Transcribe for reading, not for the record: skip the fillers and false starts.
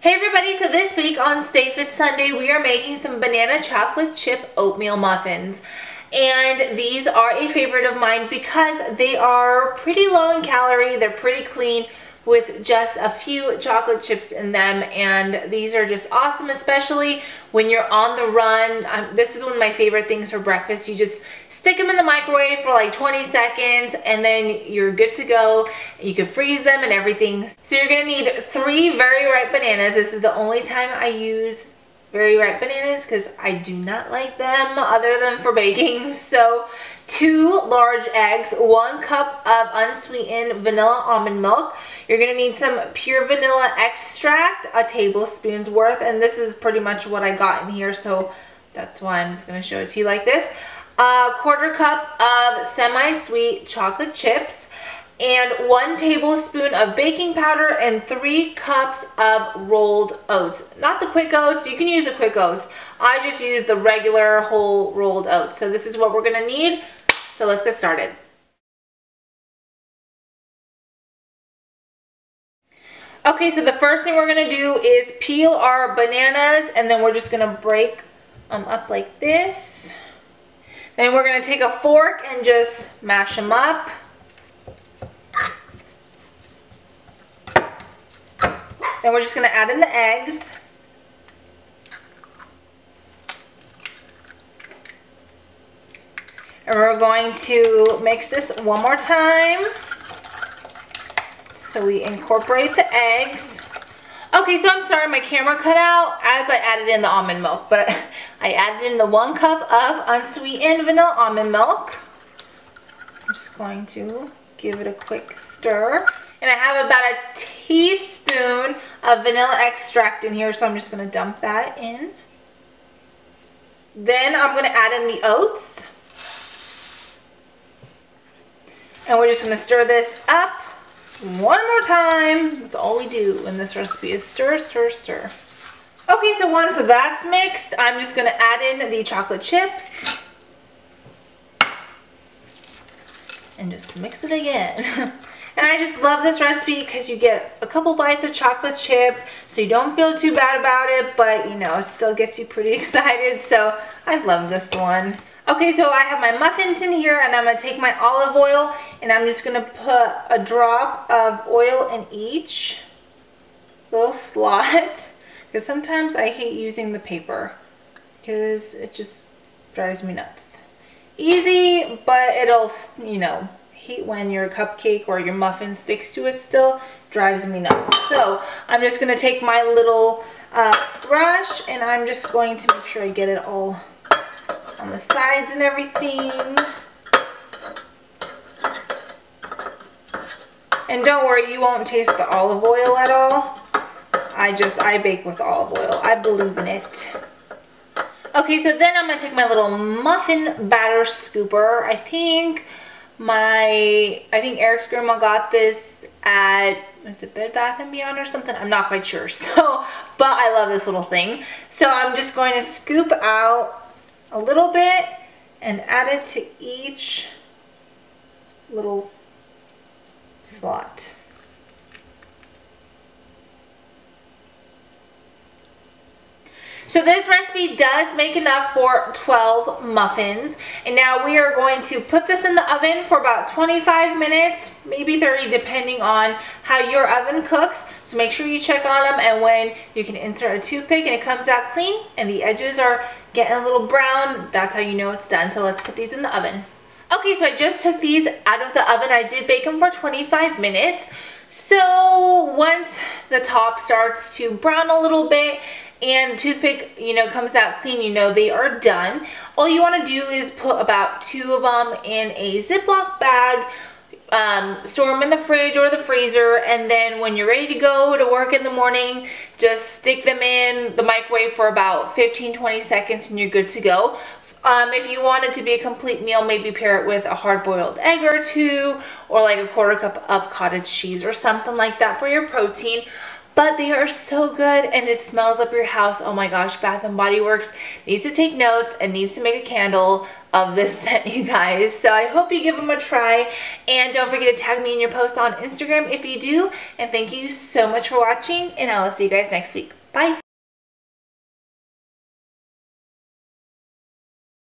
Hey everybody, so this week on Stay Fit Sunday, we are making some banana chocolate chip oatmeal muffins. And these are a favorite of mine because they are pretty low in calorie, they're pretty clean with just a few chocolate chips in them, and these are just awesome, especially when you're on the run. This is one of my favorite things for breakfast. You just stick them in the microwave for like 20 seconds and then you're good to go. You can freeze them and everything. So you're gonna need 3 very ripe bananas. This is the only time I use very ripe bananas because I do not like them other than for baking. So 2 large eggs, 1 cup of unsweetened vanilla almond milk. You're gonna need some pure vanilla extract, a tablespoon's worth, and this is pretty much what I got in here, so that's why I'm just gonna show it to you like this. A 1/4 cup of semi-sweet chocolate chips, and 1 tablespoon of baking powder, and 3 cups of rolled oats. Not the quick oats, you can use the quick oats. I just use the regular whole rolled oats. So this is what we're gonna need. So let's get started. Okay, so the first thing we're gonna do is peel our bananas, and then we're just gonna break them up like this. Then we're gonna take a fork and just mash them up. Then we're just gonna add in the eggs. And we're going to mix this one more time. So we incorporate the eggs. Okay, so I'm sorry, my camera cut out as I added in the almond milk, but I added in the 1 cup of unsweetened vanilla almond milk. I'm just going to give it a quick stir. And I have about a teaspoon of vanilla extract in here, so I'm just gonna dump that in. Then I'm gonna add in the oats. And we're just gonna stir this up one more time. That's all we do in this recipe is stir, stir, stir. Okay, so once that's mixed, I'm just gonna add in the chocolate chips. And just mix it again. And I just love this recipe because you get a couple bites of chocolate chip, so you don't feel too bad about it, but you know, it still gets you pretty excited, so I love this one. Okay, so I have my muffins in here, and I'm gonna take my olive oil, and I'm just gonna put a drop of oil in each little slot, because sometimes I hate using the paper, because it just drives me nuts. Easy, but it'll, you know, hate when your cupcake or your muffin sticks to it still, drives me nuts. So I'm just gonna take my little brush, and I'm just going to make sure I get it all on the sides and everything. And don't worry, you won't taste the olive oil at all. I bake with olive oil. I believe in it. Okay, so then I'm gonna take my little muffin batter scooper. I think Eric's grandma got this at, is it Bed Bath & Beyond or something? I'm not quite sure. So, but I love this little thing. So I'm just going to scoop out a little bit and add it to each little slot. So this recipe does make enough for 12 muffins, and now we are going to put this in the oven for about 25 minutes, maybe 30, depending on how your oven cooks. So make sure you check on them, and when you can insert a toothpick and it comes out clean and the edges are getting a little brown, that's how you know it's done. So let's put these in the oven. Okay, so I just took these out of the oven. I did bake them for 25 minutes. So once the top starts to brown a little bit and toothpick, you know, comes out clean, you know they are done. All you want to do is put about 2 of them in a Ziploc bag, store them in the fridge or the freezer, and then when you're ready to go to work in the morning, just stick them in the microwave for about 15-20 seconds and you're good to go. If you want it to be a complete meal, maybe pair it with a hard-boiled egg or 2, or like a 1/4 cup of cottage cheese or something like that for your protein. but they are so good and it smells up your house. Oh my gosh, Bath & Body Works needs to take notes and needs to make a candle of this scent, you guys. So I hope you give them a try, and don't forget to tag me in your post on Instagram if you do. And thank you so much for watching, and I will see you guys next week. Bye.